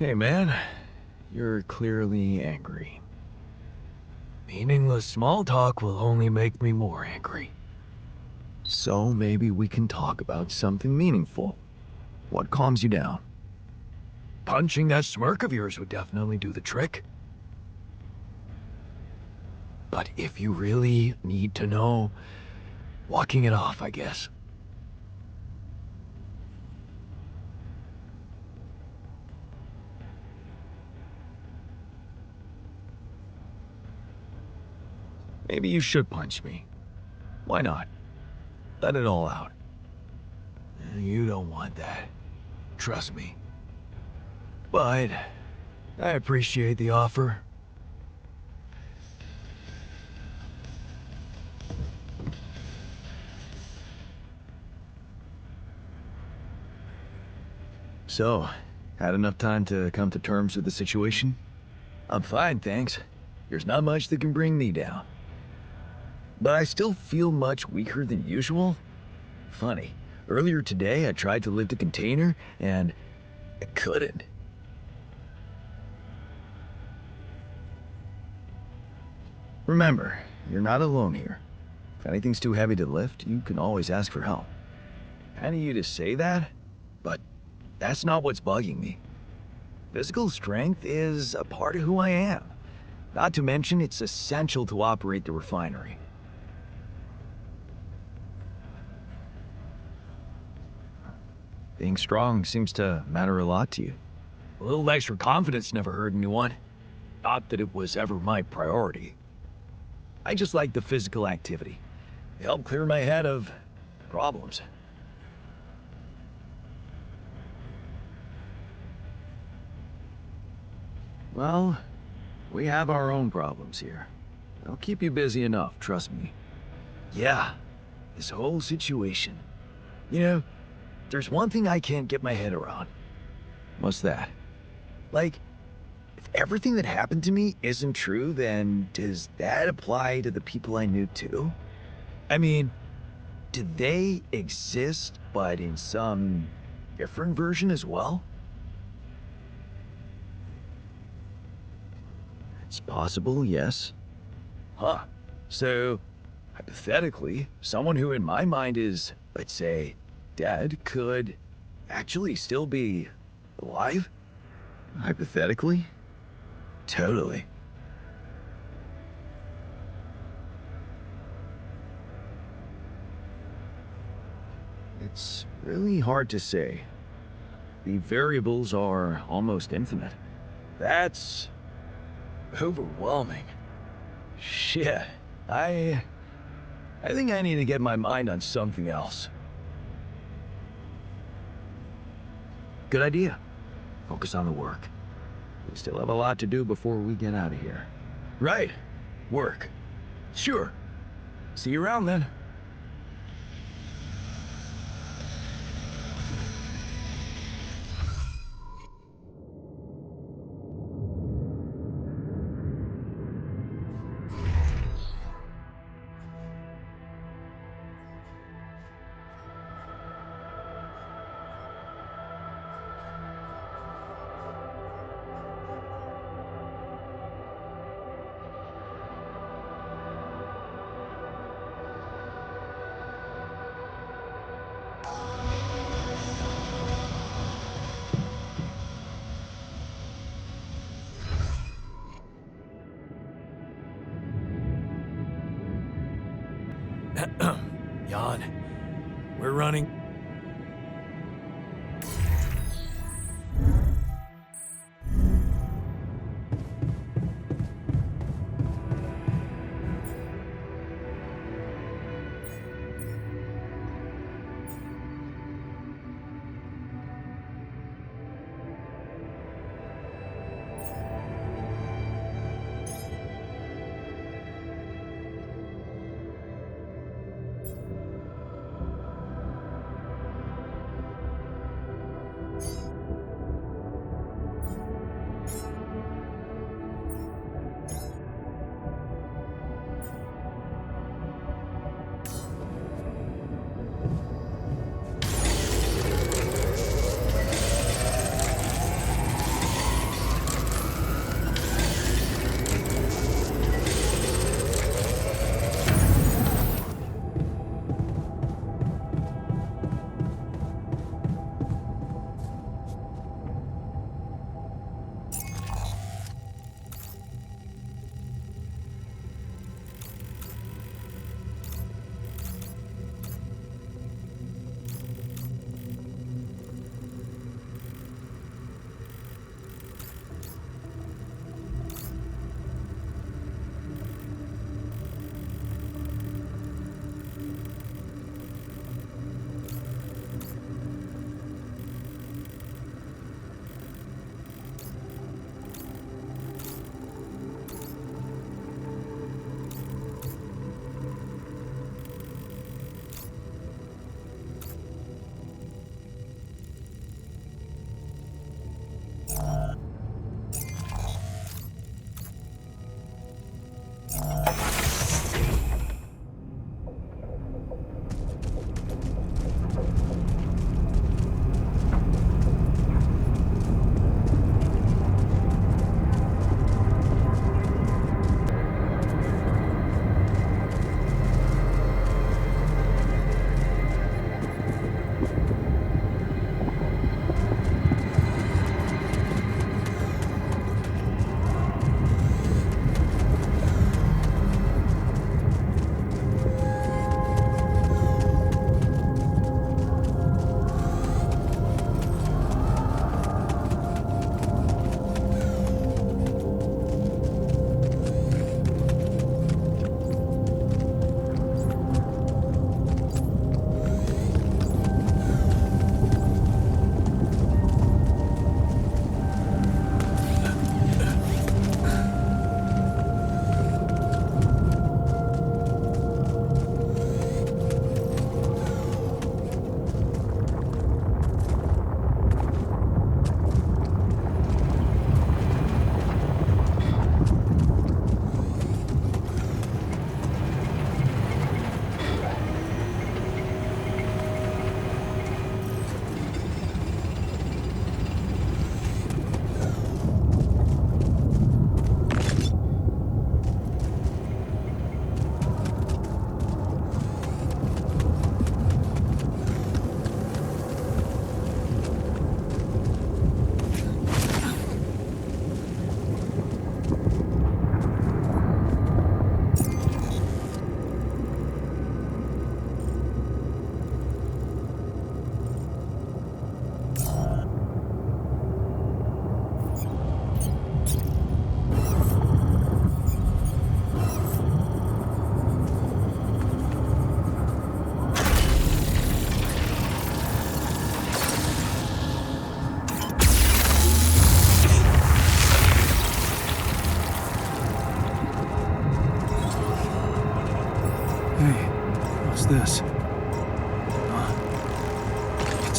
Hey man, you're clearly angry. Meaningless small talk will only make me more angry. So maybe we can talk about something meaningful. What calms you down? Punching that smirk of yours would definitely do the trick. But if you really need to know, walking it off, I guess. Maybe you should punch me. Why not? Let it all out. You don't want that. Trust me. But I appreciate the offer. So, had enough time to come to terms with the situation? I'm fine, thanks. There's not much that can bring me down. But I still feel much weaker than usual. Funny, earlier today I tried to lift a container and I couldn't. Remember, you're not alone here. If anything's too heavy to lift, you can always ask for help. Kind of you to say that, but that's not what's bugging me. Physical strength is a part of who I am. Not to mention, it's essential to operate the refinery. Being strong seems to matter a lot to you. A little extra confidence never hurt anyone. Not that it was ever my priority. I just like the physical activity. It helped clear my head of problems. Well, we have our own problems here. I'll keep you busy enough, trust me. Yeah, this whole situation. You know, there's one thing I can't get my head around. What's that? Like, if everything that happened to me isn't true, then does that apply to the people I knew too? I mean, do they exist, but in some different version as well? It's possible, yes. Huh. So, hypothetically, someone who in my mind is, let's say, dead could actually still be alive? Hypothetically? Totally. It's really hard to say. The variables are almost infinite. That's overwhelming. Shit. I think I need to get my mind on something else. Good idea. Focus on the work. We still have a lot to do before we get out of here. Right. Work. Sure. See you around then. Jan, we're running.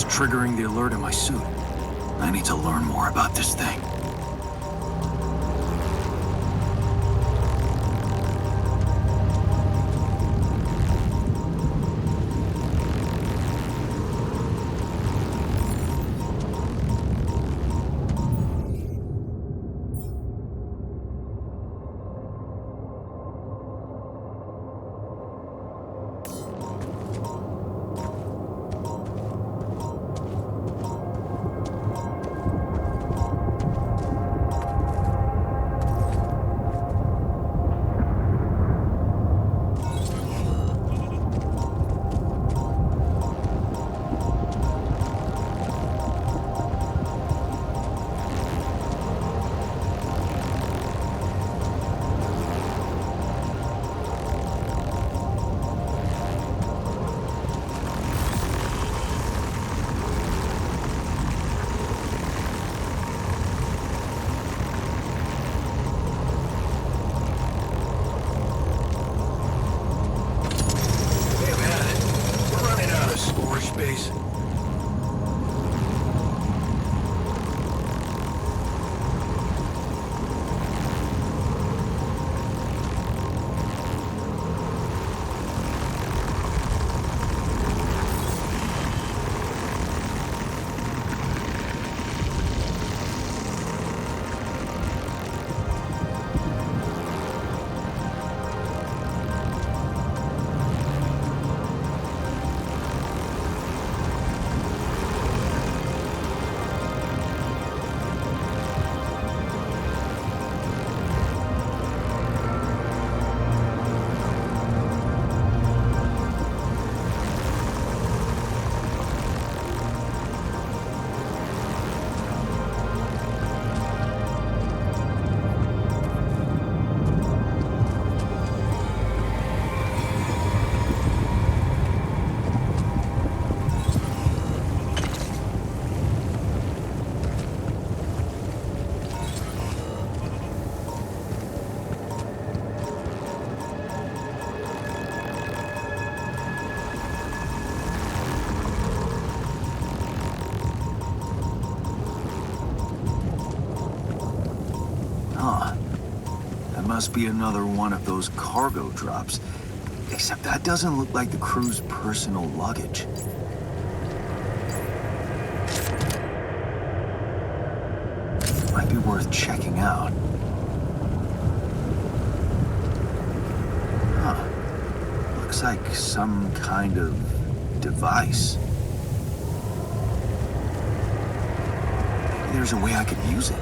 What's triggering the alert in my suit? I need to learn more about this thing. Must be another one of those cargo drops. Except that doesn't look like the crew's personal luggage. Might be worth checking out. Huh. Looks like some kind of device. Maybe there's a way I could use it.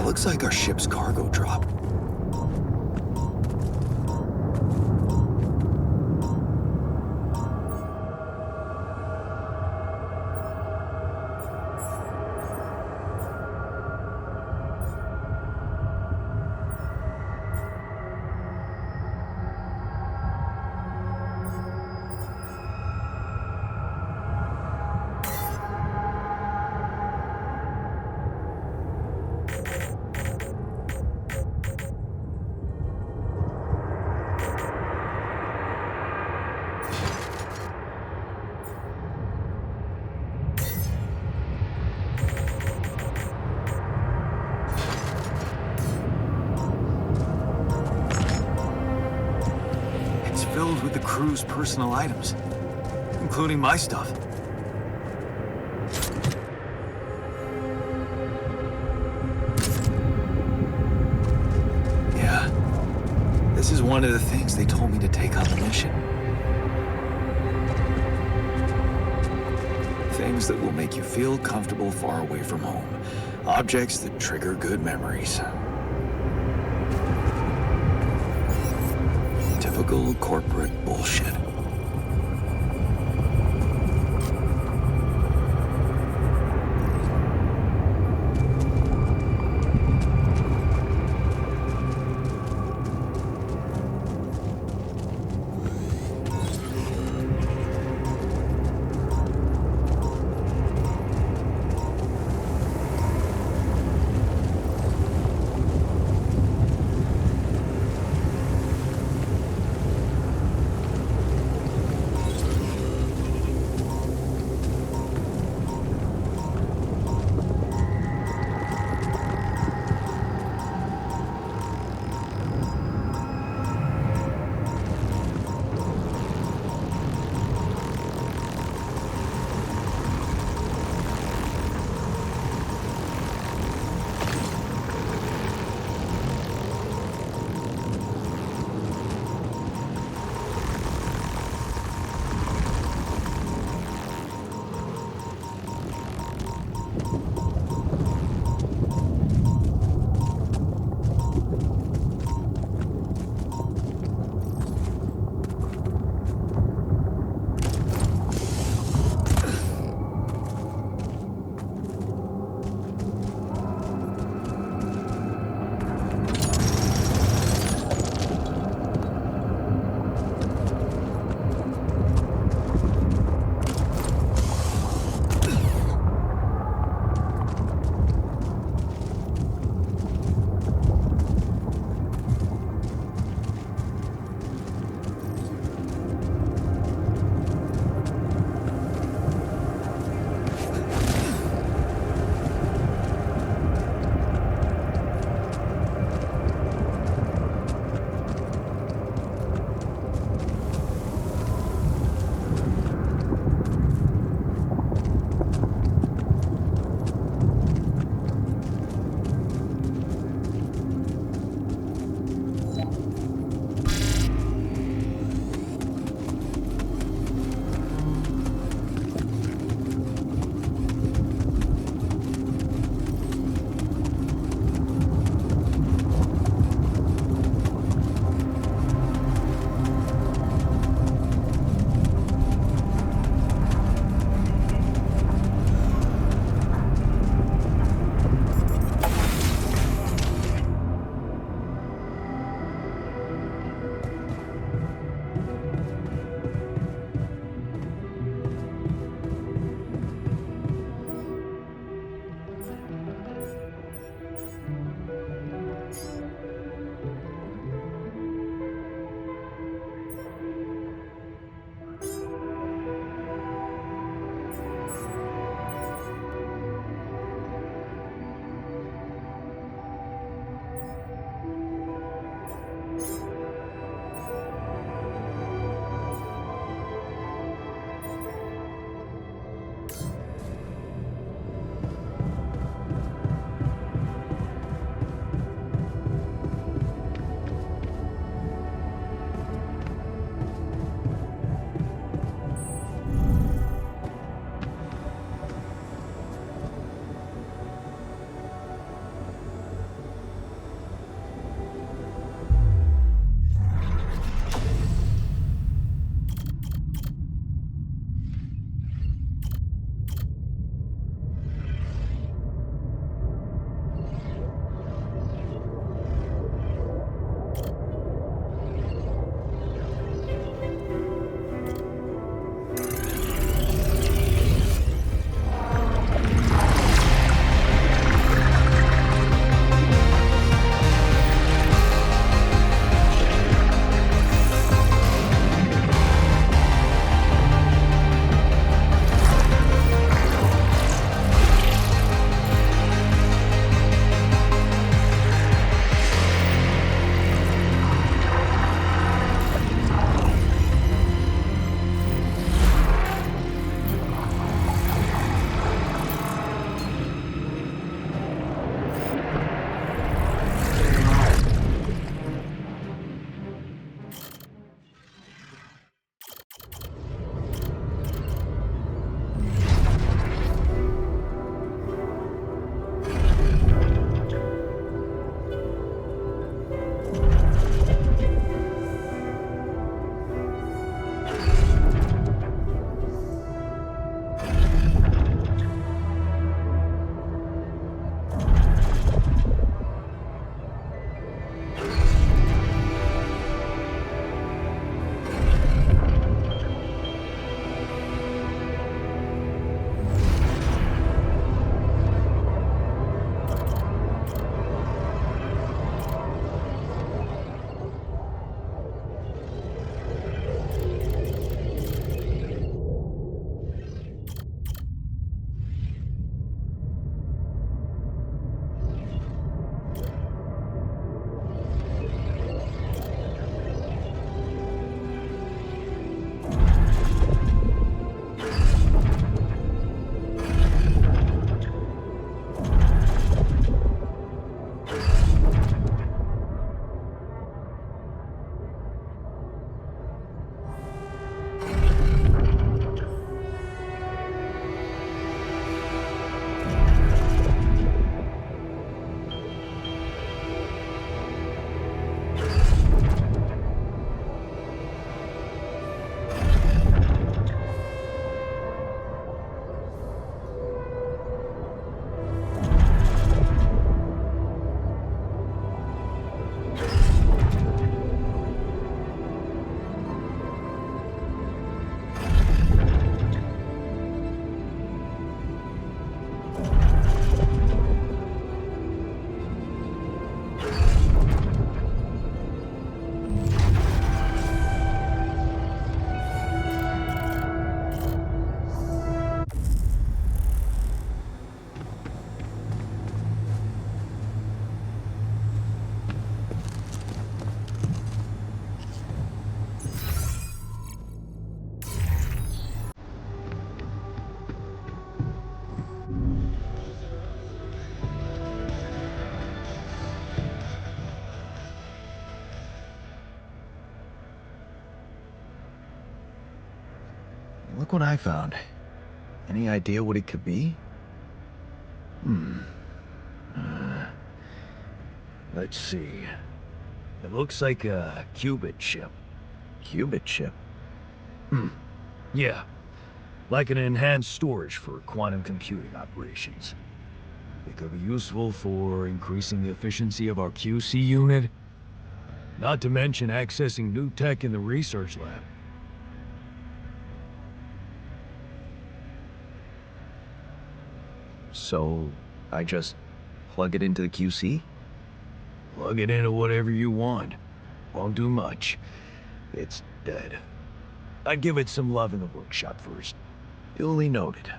Looks like our ship's cargo drop. With the crew's personal items, including my stuff. Yeah, this is one of the things they told me to take on the mission. Things that will make you feel comfortable far away from home. Objects that trigger good memories. Typical corporate bullshit. what I found. Any idea what it could be? Let's see. It looks like a qubit chip. Qubit chip? Yeah. Like an enhanced storage for quantum computing operations. It could be useful for increasing the efficiency of our QC unit. Not to mention accessing new tech in the research lab. So, I just plug it into the QC? Plug it into whatever you want. Won't do much. It's dead. I'd give it some love in the workshop first. Duly noted.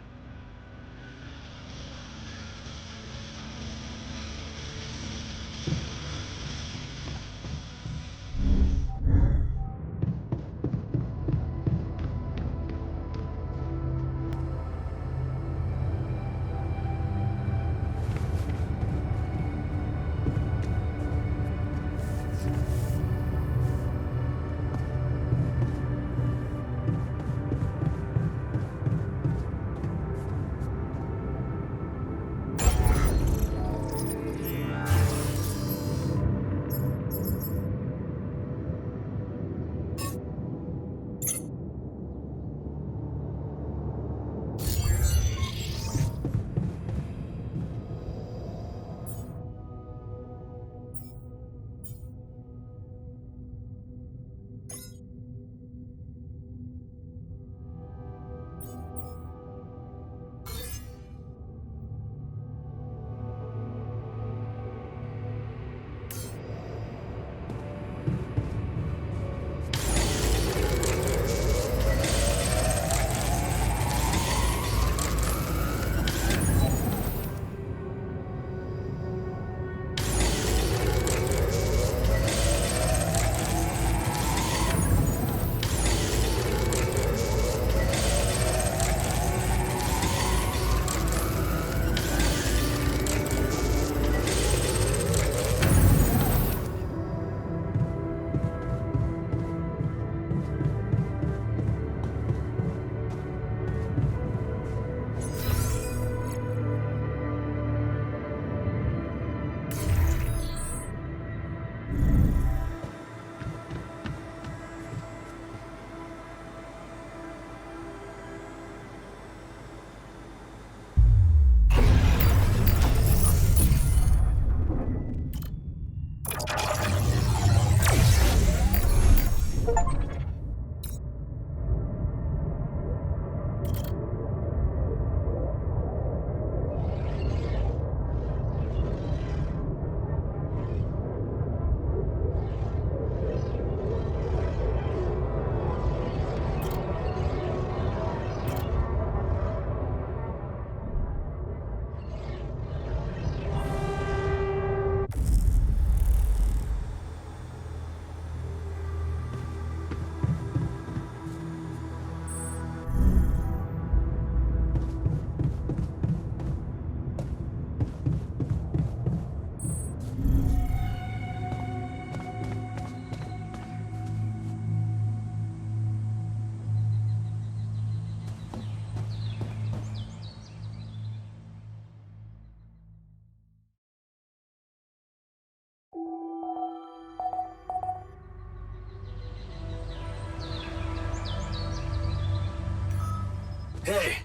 Hey,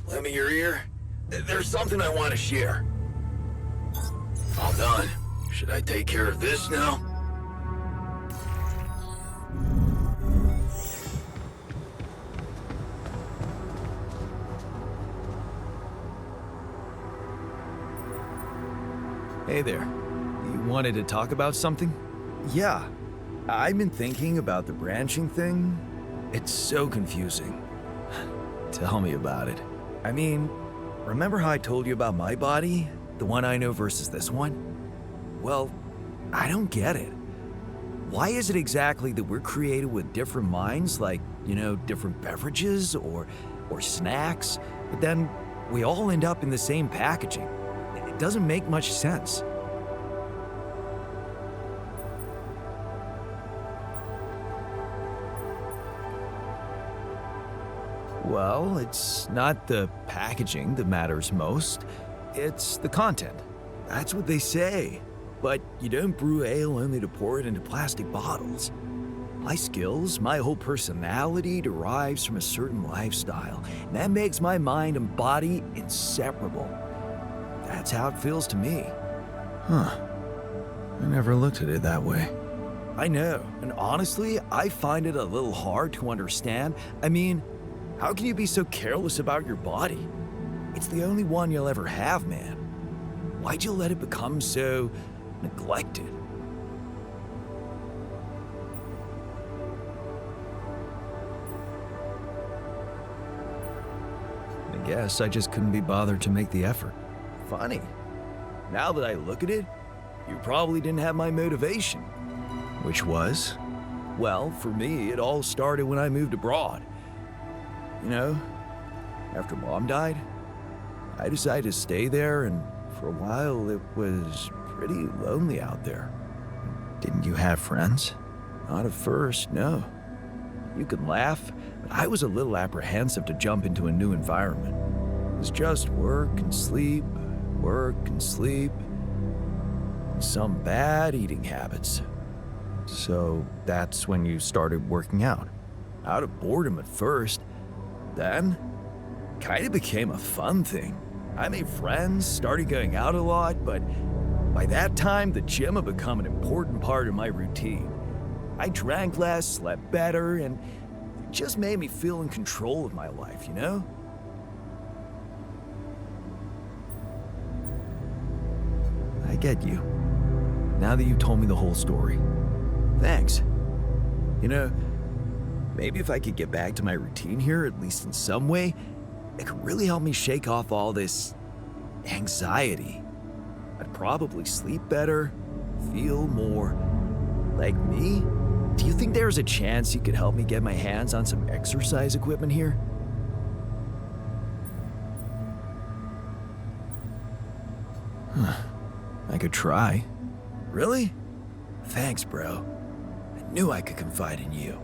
lend me your ear. There's something I want to share. All done. Should I take care of this now? Hey there. You wanted to talk about something? Yeah. I've been thinking about the branching thing. It's so confusing. Tell me about it. I mean, remember how I told you about my body? The one I know versus this one? Well, I don't get it. Why is it exactly that we're created with different minds, like, different beverages or snacks, but then we all end up in the same packaging? It doesn't make much sense. Well, it's not the packaging that matters most. It's the content. That's what they say. But you don't brew ale only to pour it into plastic bottles. My skills, my whole personality derives from a certain lifestyle, and that makes my mind and body inseparable. That's how it feels to me. Huh. I never looked at it that way. I know, and honestly, I find it a little hard to understand. I mean, how can you be so careless about your body? It's the only one you'll ever have, man. Why'd you let it become so neglected? I guess I just couldn't be bothered to make the effort. Funny. Now that I look at it, you probably didn't have my motivation. Which was? Well, for me, it all started when I moved abroad. You know, after Mom died, I decided to stay there, and for a while it was pretty lonely out there. Didn't you have friends? Not at first, no. You could laugh, but I was a little apprehensive to jump into a new environment. It was just work and sleep, and some bad eating habits. So that's when you started working out. Out of boredom at first. Then, kind of became a fun thing. I made friends, started going out a lot, but by that time, the gym had become an important part of my routine. I drank less, slept better, and it just made me feel in control of my life, you know? I get you. Now that you told me the whole story. Thanks. You know, maybe if I could get back to my routine here, at least in some way, it could really help me shake off all this anxiety. I'd probably sleep better, feel more like me. Do you think there's a chance you could help me get my hands on some exercise equipment here? I could try. Really? Thanks, bro. I knew I could confide in you.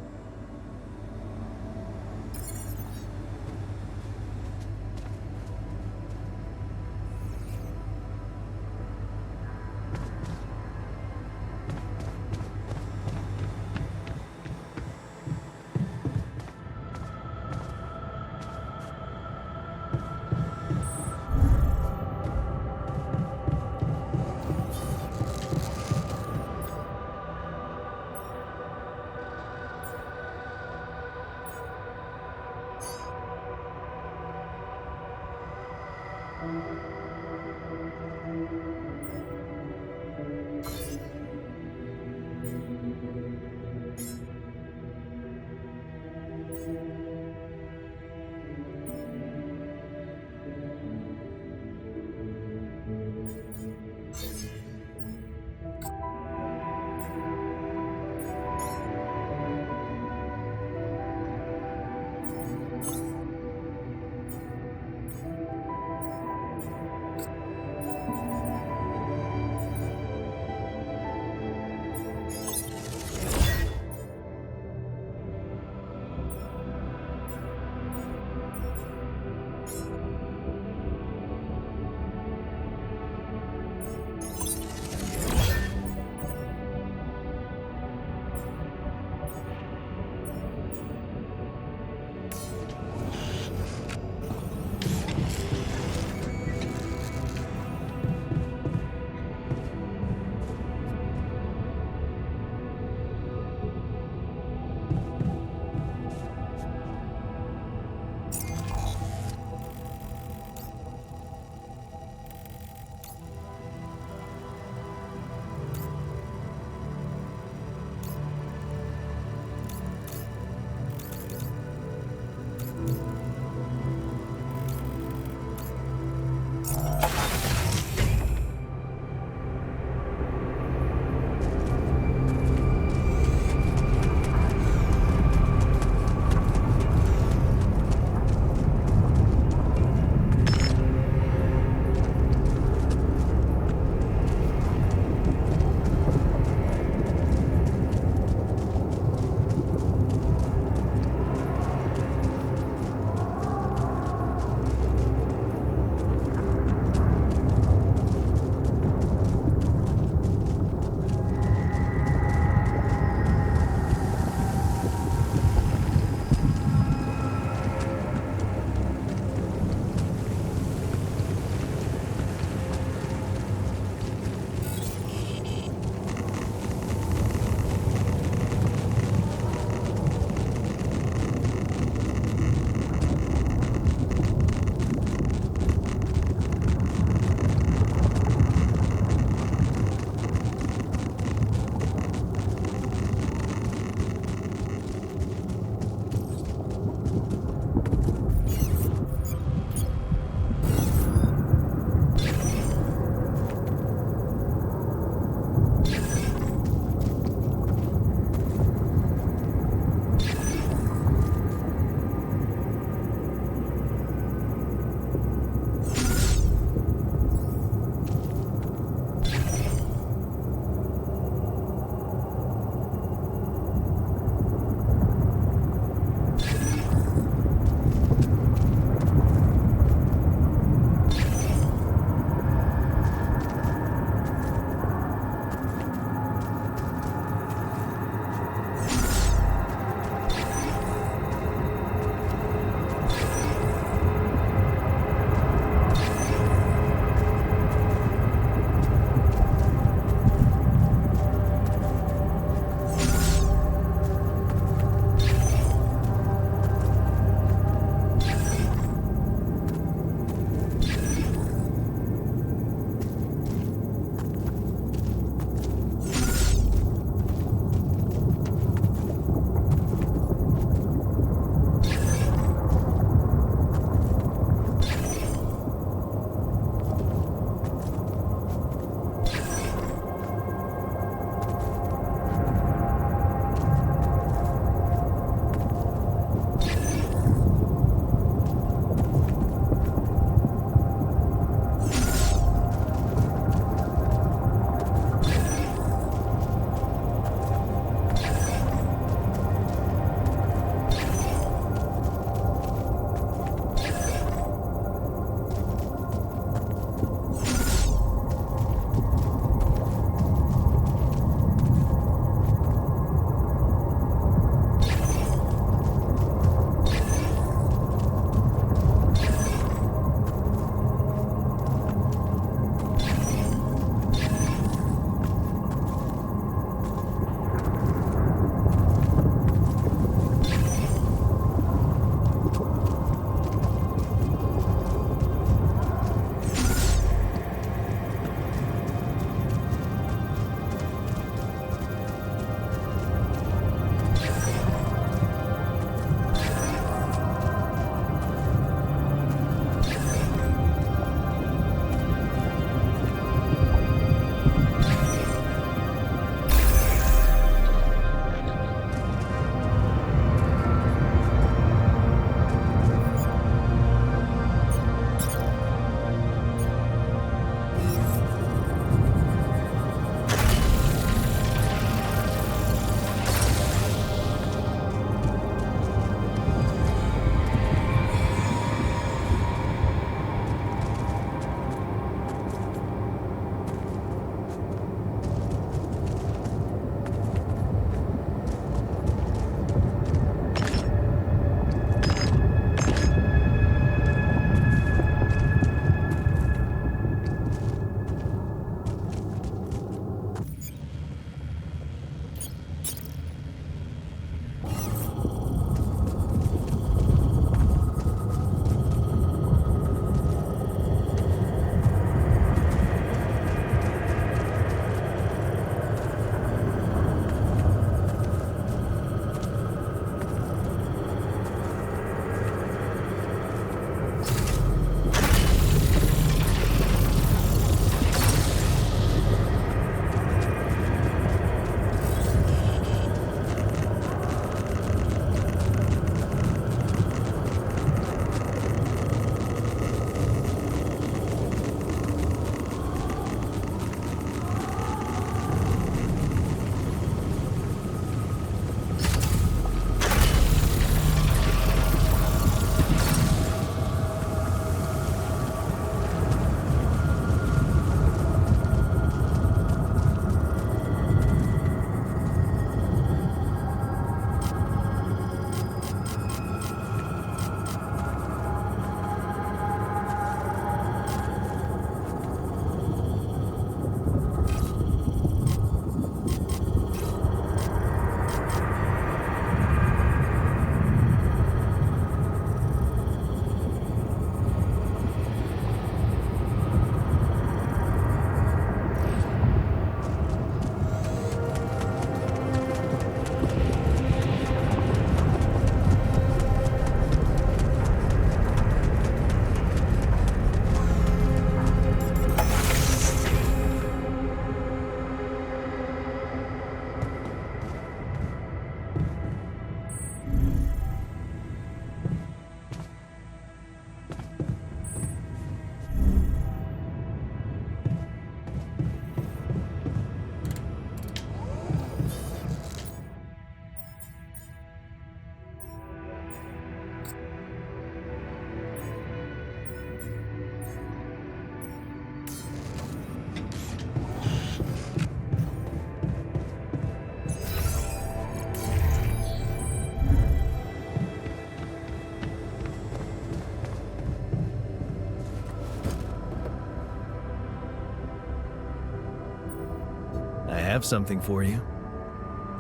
I have something for you.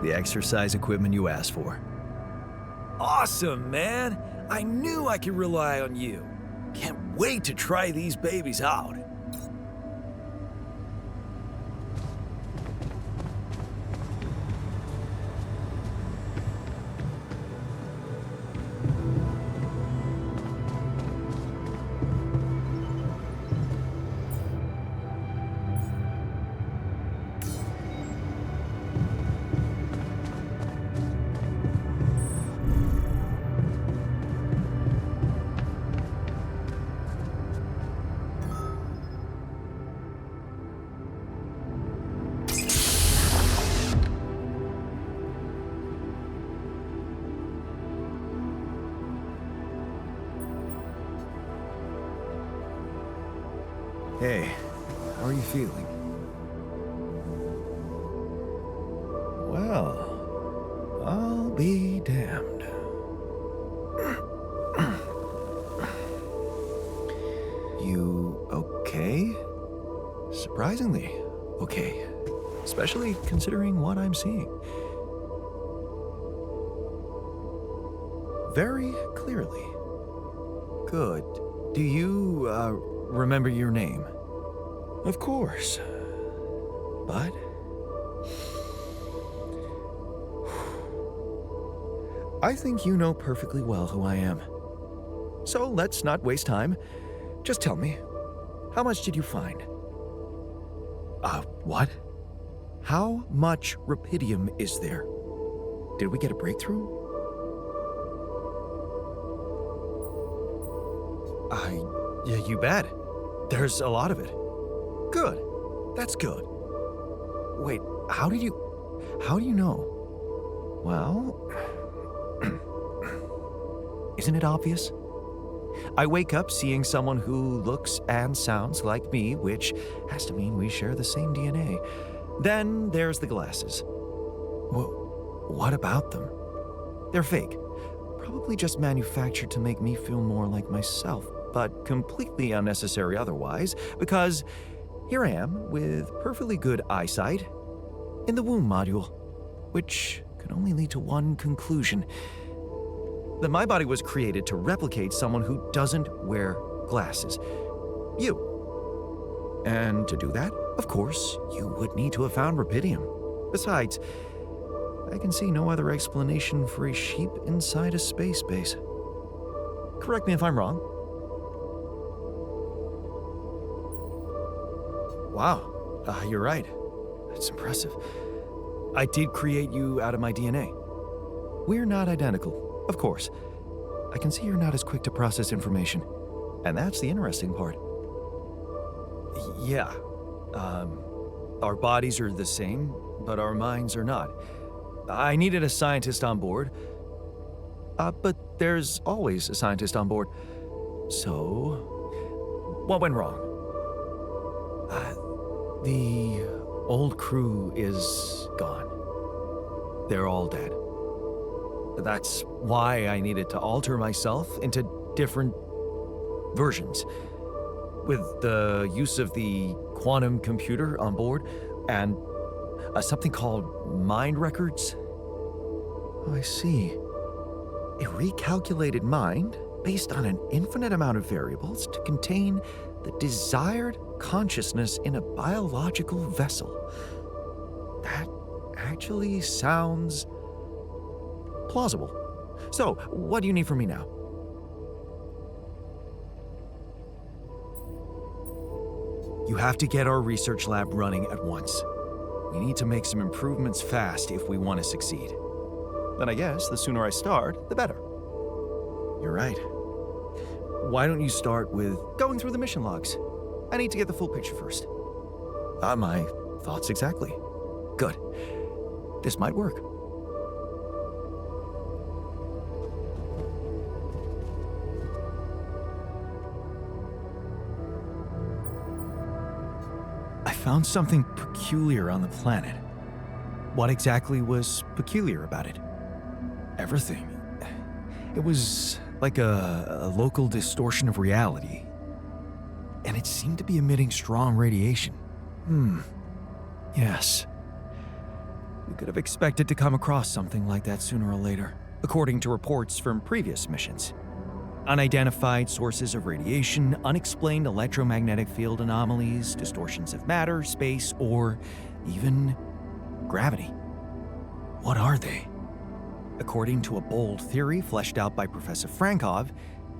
The exercise equipment you asked for. Awesome, man! I knew I could rely on you. Can't wait to try these babies out. Hey, how are you feeling? Well, I'll be damned. You okay? Surprisingly okay. Especially considering what I'm seeing. Very clearly. Good. Do you, remember your name? Of course. But... I think you know perfectly well who I am. So let's not waste time. Just tell me, how much did you find? What? How much Rapidium is there? Did we get a breakthrough? Yeah, you bet. There's a lot of it. Good. That's good. Wait, how do you know? Well, isn't it obvious? I wake up seeing someone who looks and sounds like me, which has to mean we share the same DNA. Then there's the glasses. What about them? They're fake. Probably just manufactured to make me feel more like myself, but completely unnecessary otherwise, because here I am with perfectly good eyesight in the womb module, which could only lead to one conclusion: that my body was created to replicate someone who doesn't wear glasses. You. And to do that, of course, you would need to have found Rapidium. Besides, I can see no other explanation for a sheep inside a space base. Correct me if I'm wrong. Wow, you're right. That's impressive. I did create you out of my DNA. We're not identical, of course. I can see you're not as quick to process information. And that's the interesting part. Yeah. Our bodies are the same, but our minds are not. I needed a scientist on board. But there's always a scientist on board. So, what went wrong? The old crew is gone. They're all dead. That's why I needed to alter myself into different versions. With the use of the quantum computer on board and something called mind records. Oh, I see. A recalculated mind based on an infinite amount of variables to contain the desired consciousness in a biological vessel. That actually sounds plausible. So, what do you need from me now? You have to get our research lab running at once. We need to make some improvements fast if we want to succeed. Then I guess the sooner I start, the better. You're right. Why don't you start with going through the mission logs? I need to get the full picture first. My thoughts exactly. Good. This might work. I found something peculiar on the planet. What exactly was peculiar about it? Everything. It was like a local distortion of reality. And it seemed to be emitting strong radiation. Yes. We could have expected to come across something like that sooner or later, according to reports from previous missions. Unidentified sources of radiation, unexplained electromagnetic field anomalies, distortions of matter, space, or even gravity. What are they? According to a bold theory fleshed out by Professor Frankov,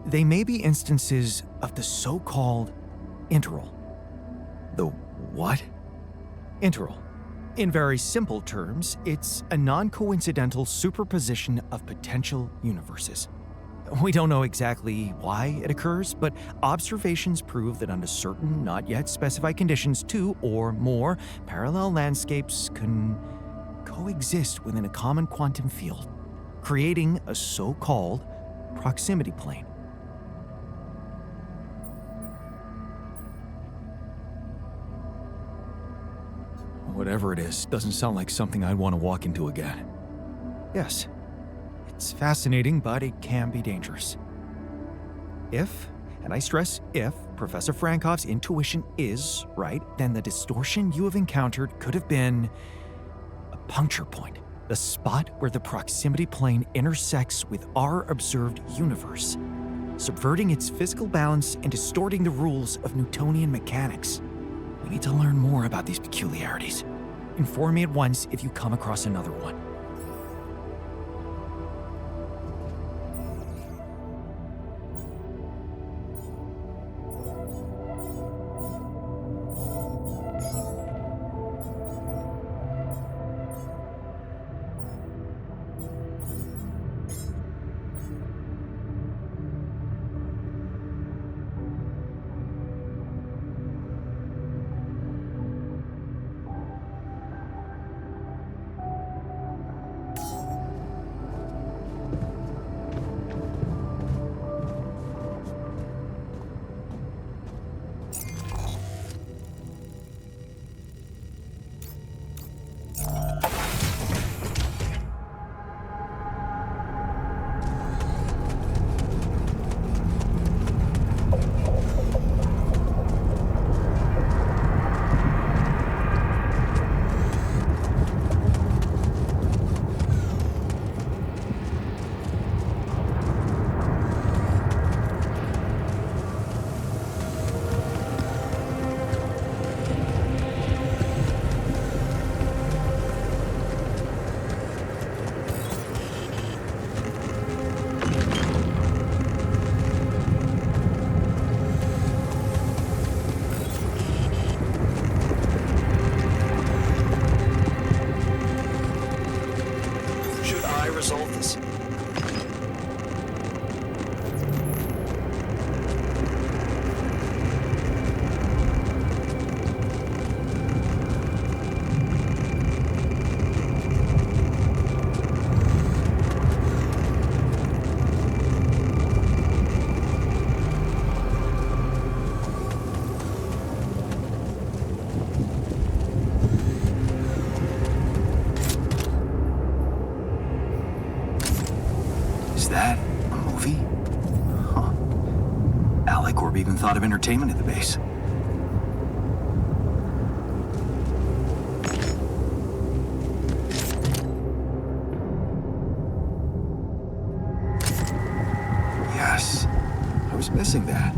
they may be instances of the so-called interval. The what? Interval. In very simple terms, it's a non-coincidental superposition of potential universes. We don't know exactly why it occurs, but observations prove that under certain, not yet specified conditions, two or more parallel landscapes can coexist within a common quantum field, creating a so-called proximity plane. Whatever it is, doesn't sound like something I'd want to walk into again. Yes, it's fascinating, but it can be dangerous. If, and I stress if, Professor Frankov's intuition is right, then the distortion you have encountered could have been a puncture point, the spot where the proximity plane intersects with our observed universe, subverting its physical balance and distorting the rules of Newtonian mechanics. We need to learn more about these peculiarities. Inform me at once if you come across another one. Resolve this. Even thought of entertainment at the base. Yes, I was missing that.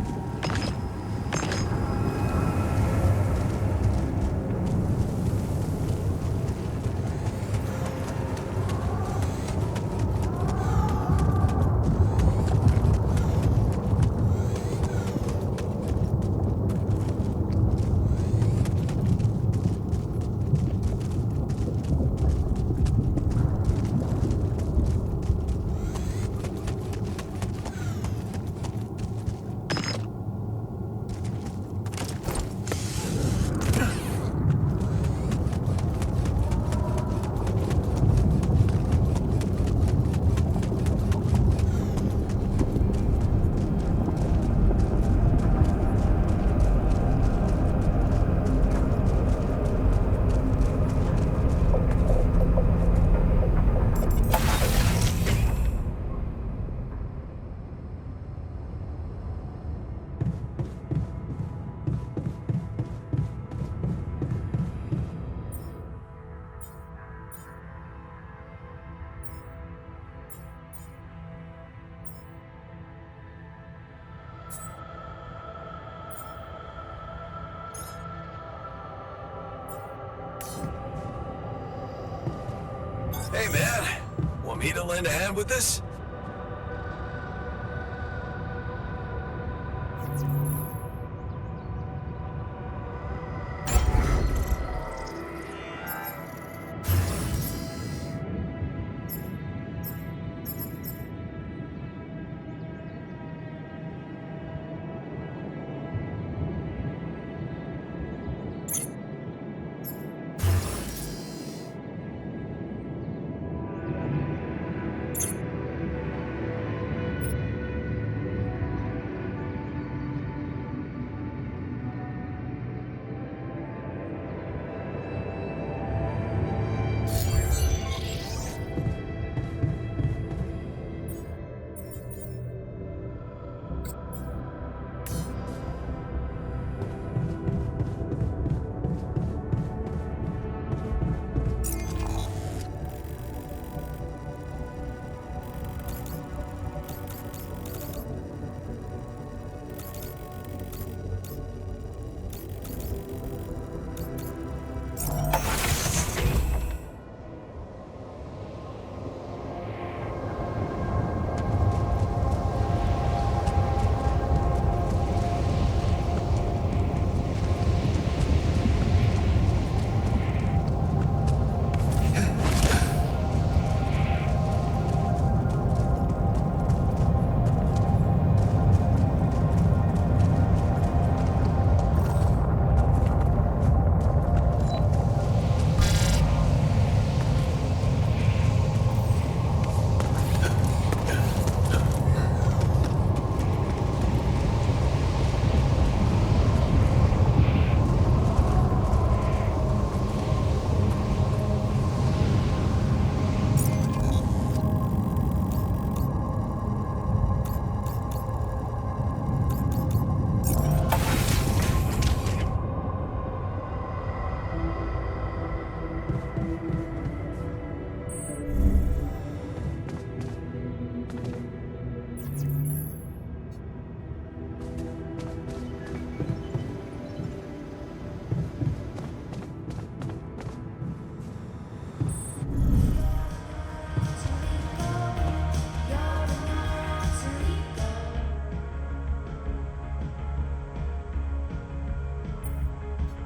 Hey, man. Want me to lend a hand with this?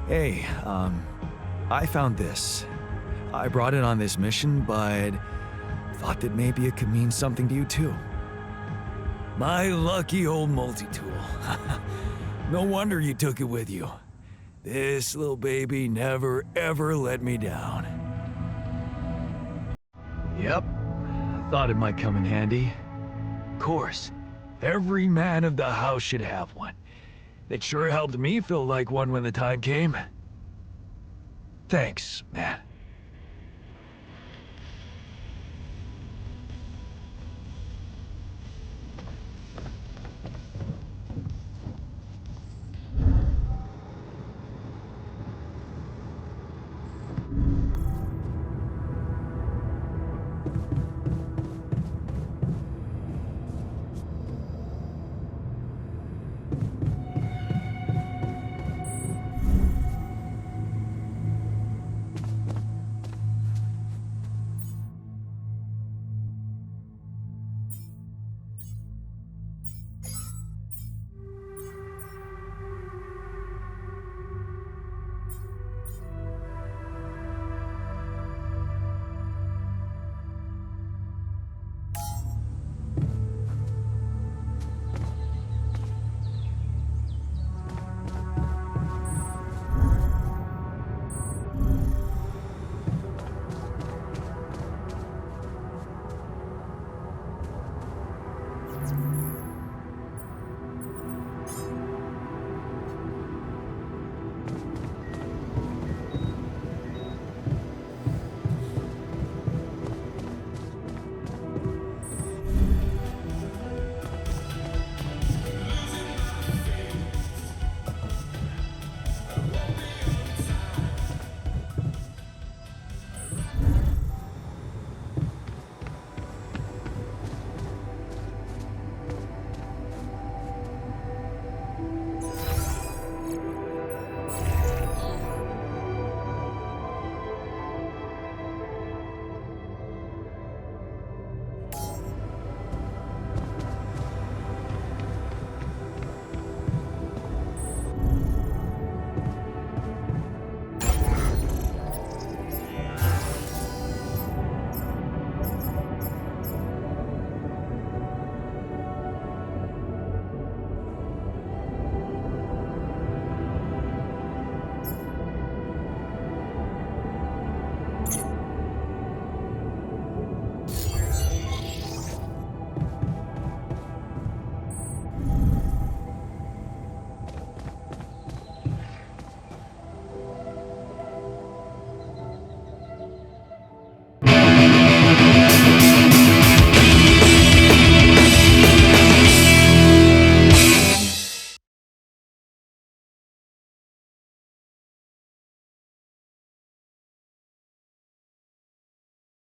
Hey, I found this. I brought it on this mission, but thought that maybe it could mean something to you too. My lucky old multi-tool. No wonder you took it with you. This little baby never ever let me down. Yep. Thought it might come in handy. Of course. Every man of the house should have one. It sure helped me feel like one when the time came. Thanks, man.